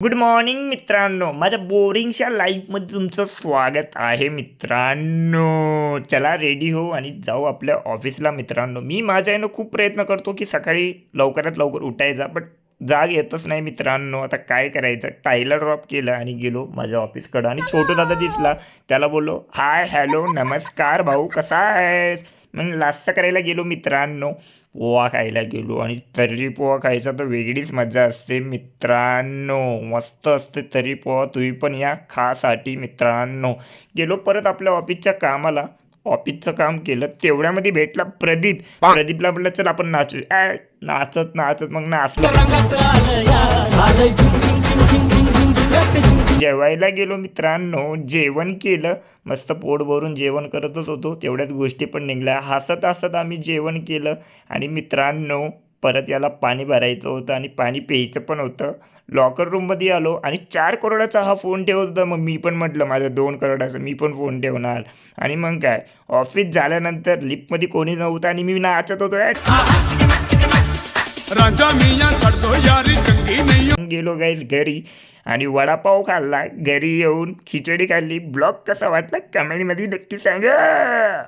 Good morning मित्रांनो, माझ्या बोरिंगच्या लाईफमध्ये तुमचं स्वागत आहे मित्रांनो. चला रेडी हो आणि जाऊ आपल्या ऑफिसला मित्रांनो. मी माझ्या यानं खूप प्रयत्न करतो की सकाळी लवकरात लवकर उठायचा, बट जाग येतच नाही मित्रांनो. आता काय करायचं, टायलर ड्रॉप केलं आणि गेलो माझ्या ऑफिसकडं आणि छोटू दादा दिसला. त्याला बोललो हाय हॅलो नमस्कार भाऊ कसा आहेस. मग नाश्ता करायला गेलो मित्रांनो, पोहा खायला गेलो आणि तर्री पोहा खायचा तर वेगळीच मजा असते मित्रांनो. मस्त असते तर्री पोहा, तुम्ही पण या खासाठी मित्रांनो. गेलो परत आपल्या ऑफिसच्या कामाला. ऑफिसचं काम केलं तेवढ्यामध्ये भेटला प्रदीप. प्रदीपला म्हटलं चल आपण नाचू. नाचत नाचत मग नाचलो. जेवायला गेलो मित्रांनो, जेवण केलं. मस्त पोट भरून जेवण करतच होतो, तेवढ्याच गोष्टी पण निघल्या. हसत हसत आम्ही जेवण केलं आणि मित्रांनो परत याला पाणी भरायचं होतं आणि पाणी प्यायचं पण होतं. लॉकर रूममध्ये आलो आणि 4 करोडाचा हा फोन ठेवत होता. मग मी पण म्हटलं माझ्या 2 करोडाचा मी पण फोन ठेवणार. आणि मग काय, ऑफिस झाल्यानंतर लिफ्टमध्ये कोणी नव्हतं आणि मी नाचत होतो. गेलो गाईज घरी आणि वडापाव खाल्ला. घरी येऊन खिचडी खाल्ली. ब्लॉग कसा वाटला कमेंटमध्ये नक्की सांगा.